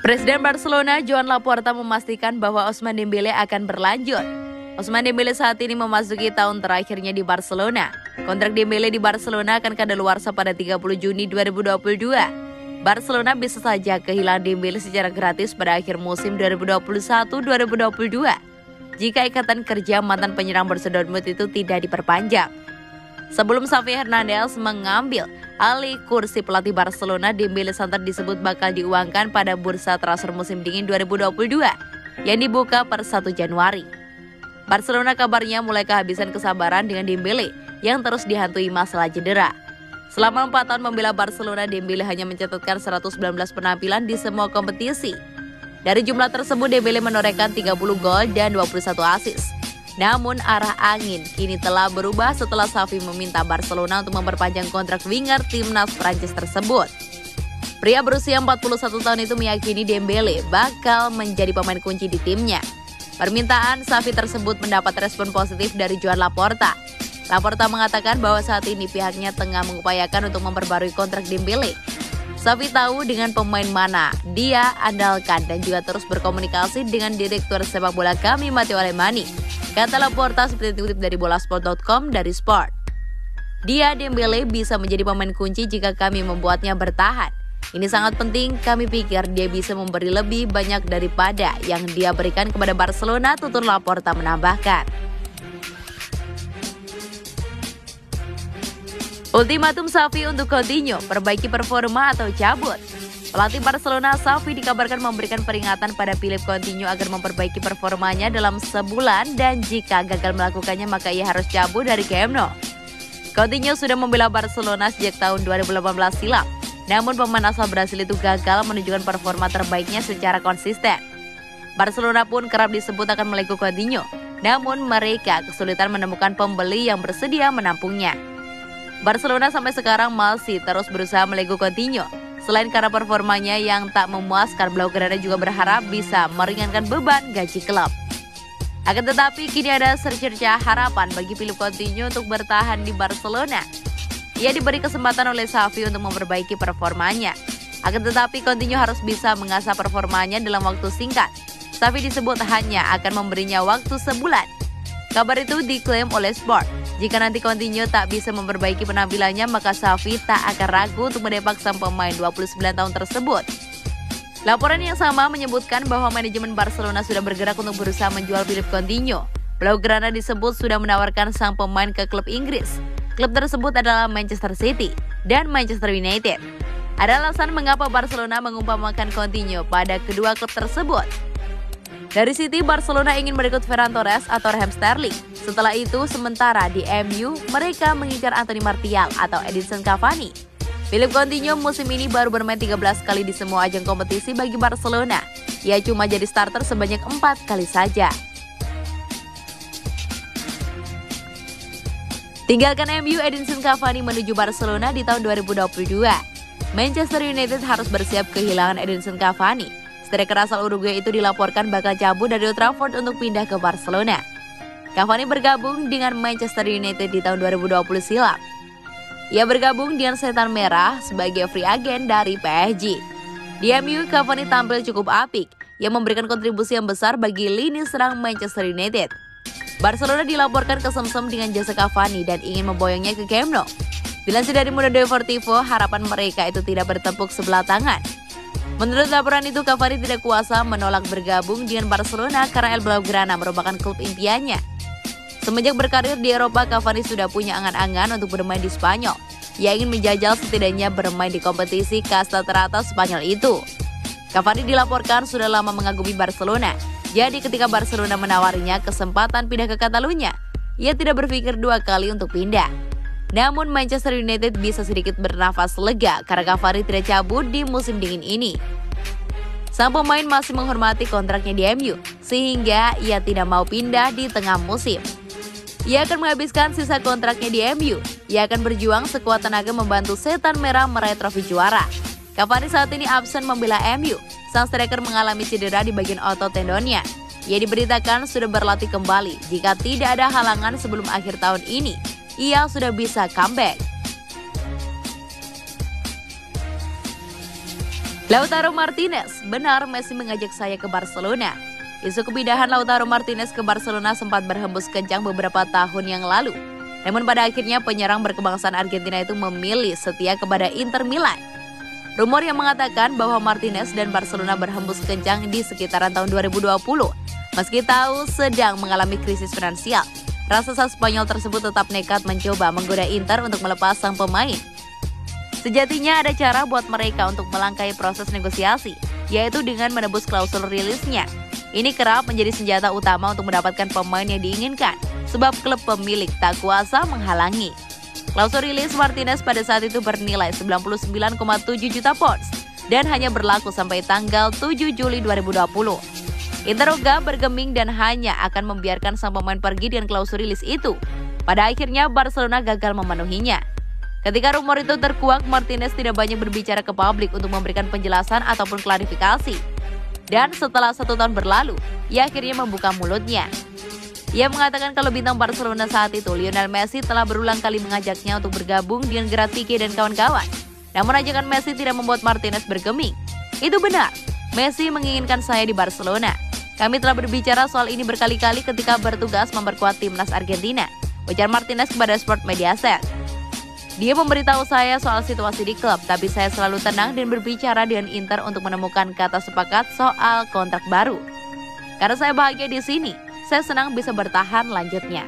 Presiden Barcelona Joan Laporta memastikan bahwa Ousmane Dembélé akan berlanjut. Ousmane Dembélé saat ini memasuki tahun terakhirnya di Barcelona. Kontrak Dembélé di Barcelona akan kadaluarsa pada 30 Juni 2022. Barcelona bisa saja kehilangan Dembélé secara gratis pada akhir musim 2021-2022 jika ikatan kerja mantan penyerang Borussia Dortmund itu tidak diperpanjang. Sebelum Xavi Hernandez mengambil alih kursi pelatih Barcelona, Dembélé santer disebut bakal diuangkan pada bursa transfer musim dingin 2022 yang dibuka per 1 Januari. Barcelona kabarnya mulai kehabisan kesabaran dengan Dembélé yang terus dihantui masalah cedera. Selama 4 tahun membela Barcelona, Dembélé hanya mencatatkan 119 penampilan di semua kompetisi. Dari jumlah tersebut, Dembélé menorehkan 30 gol dan 21 assist. Namun arah angin kini telah berubah setelah Xavi meminta Barcelona untuk memperpanjang kontrak winger timnas Prancis tersebut. Pria berusia 41 tahun itu meyakini Dembélé bakal menjadi pemain kunci di timnya. Permintaan Xavi tersebut mendapat respon positif dari Joan Laporta. Laporta mengatakan bahwa saat ini pihaknya tengah mengupayakan untuk memperbarui kontrak Dembélé. Xavi tahu dengan pemain mana dia andalkan dan juga terus berkomunikasi dengan direktur sepak bola kami Matteo Alemany, kata Laporta seperti dikutip dari bolasport.com dari Sport. Dia Dembélé bisa menjadi pemain kunci jika kami membuatnya bertahan. Ini sangat penting, kami pikir dia bisa memberi lebih banyak daripada yang dia berikan kepada Barcelona, tutur Laporta menambahkan. Ultimatum Xavi untuk Coutinho, perbaiki performa atau cabut. Pelatih Barcelona Xavi dikabarkan memberikan peringatan pada Philippe Coutinho agar memperbaiki performanya dalam sebulan dan jika gagal melakukannya maka ia harus cabut dari Camp Nou. Coutinho sudah membela Barcelona sejak tahun 2018 silam. Namun pemain asal Brasil itu gagal menunjukkan performa terbaiknya secara konsisten. Barcelona pun kerap disebut akan melego Coutinho, namun mereka kesulitan menemukan pembeli yang bersedia menampungnya. Barcelona sampai sekarang masih terus berusaha melego Coutinho. Selain karena performanya yang tak memuaskan, Blaugrana juga berharap bisa meringankan beban gaji klub. Akan tetapi kini ada secerca harapan bagi Philippe Coutinho untuk bertahan di Barcelona. Ia diberi kesempatan oleh Xavi untuk memperbaiki performanya. Akan tetapi Coutinho harus bisa mengasah performanya dalam waktu singkat. Xavi disebut hanya akan memberinya waktu sebulan. Kabar itu diklaim oleh Sport. Jika nanti Coutinho tak bisa memperbaiki penampilannya, maka Xavi tak akan ragu untuk mendepak sang pemain 29 tahun tersebut. Laporan yang sama menyebutkan bahwa manajemen Barcelona sudah bergerak untuk berusaha menjual Philippe Coutinho. Blaugrana disebut sudah menawarkan sang pemain ke klub Inggris. Klub tersebut adalah Manchester City dan Manchester United. Ada alasan mengapa Barcelona mengumpamakan Coutinho pada kedua klub tersebut. Dari City, Barcelona ingin merekrut Ferran Torres atau Raheem Sterling. Setelah itu, sementara di MU, mereka mengincar Anthony Martial atau Edinson Cavani. Philippe Coutinho musim ini baru bermain 13 kali di semua ajang kompetisi bagi Barcelona. Ia cuma jadi starter sebanyak 4 kali saja. Tinggalkan MU, Edinson Cavani menuju Barcelona di tahun 2022. Manchester United harus bersiap kehilangan Edinson Cavani. Striker asal Uruguay itu dilaporkan bakal cabut dari Old Trafford untuk pindah ke Barcelona. Cavani bergabung dengan Manchester United di tahun 2020 silam. Ia bergabung dengan Setan Merah sebagai free agent dari PSG. Di MU, Cavani tampil cukup apik, yang memberikan kontribusi yang besar bagi lini serang Manchester United. Barcelona dilaporkan kesemsem dengan jasa Cavani dan ingin memboyongnya ke Camp Nou. Dilansir dari Mundo Deportivo, harapan mereka itu tidak bertepuk sebelah tangan. Menurut laporan itu, Cavani tidak kuasa menolak bergabung dengan Barcelona karena El Blaugrana merupakan klub impiannya. Semenjak berkarir di Eropa, Cavani sudah punya angan-angan untuk bermain di Spanyol. Ia ingin menjajal setidaknya bermain di kompetisi kasta teratas Spanyol itu. Cavani dilaporkan sudah lama mengagumi Barcelona. Jadi ketika Barcelona menawarinya kesempatan pindah ke Catalunya, ia tidak berpikir 2 kali untuk pindah. Namun Manchester United bisa sedikit bernafas lega karena Cavani tidak cabut di musim dingin ini. Sang pemain masih menghormati kontraknya di MU, sehingga ia tidak mau pindah di tengah musim. Ia akan menghabiskan sisa kontraknya di MU. Ia akan berjuang sekuat tenaga membantu Setan Merah meraih trofi juara. Cavani saat ini absen membela MU. Sang striker mengalami cedera di bagian otot tendonnya. Ia diberitakan sudah berlatih kembali jika tidak ada halangan sebelum akhir tahun ini. Ia sudah bisa comeback. Lautaro Martinez, benar Messi mengajak saya ke Barcelona. Isu kepindahan Lautaro Martinez ke Barcelona sempat berhembus kencang beberapa tahun yang lalu. Namun pada akhirnya penyerang berkebangsaan Argentina itu memilih setia kepada Inter Milan. Rumor yang mengatakan bahwa Martinez dan Barcelona berhembus kencang di sekitaran tahun 2020. Meski tahu sedang mengalami krisis finansial, raksasa Spanyol tersebut tetap nekat mencoba menggoda Inter untuk melepas sang pemain. Sejatinya ada cara buat mereka untuk melangkahi proses negosiasi, yaitu dengan menebus klausul rilisnya. Ini kerap menjadi senjata utama untuk mendapatkan pemain yang diinginkan, sebab klub pemilik tak kuasa menghalangi. Klausul rilis Martinez pada saat itu bernilai 99,7 juta pounds dan hanya berlaku sampai tanggal 7 Juli 2020. Inter ogah bergeming dan hanya akan membiarkan sang pemain pergi dengan klausul rilis itu. Pada akhirnya Barcelona gagal memenuhinya. Ketika rumor itu terkuak, Martinez tidak banyak berbicara ke publik untuk memberikan penjelasan ataupun klarifikasi. Dan setelah 1 tahun berlalu, ia akhirnya membuka mulutnya. Ia mengatakan kalau bintang Barcelona saat itu, Lionel Messi, telah berulang kali mengajaknya untuk bergabung dengan Gerard Pique dan kawan-kawan. Namun ajakan Messi tidak membuat Martinez bergeming. Itu benar, Messi menginginkan saya di Barcelona. Kami telah berbicara soal ini berkali-kali ketika bertugas memperkuat timnas Argentina, ujar Martinez kepada Sport Mediaset. Dia memberitahu saya soal situasi di klub, tapi saya selalu tenang dan berbicara dengan Inter untuk menemukan kata sepakat soal kontrak baru. Karena saya bahagia di sini, saya senang bisa bertahan, lanjutnya.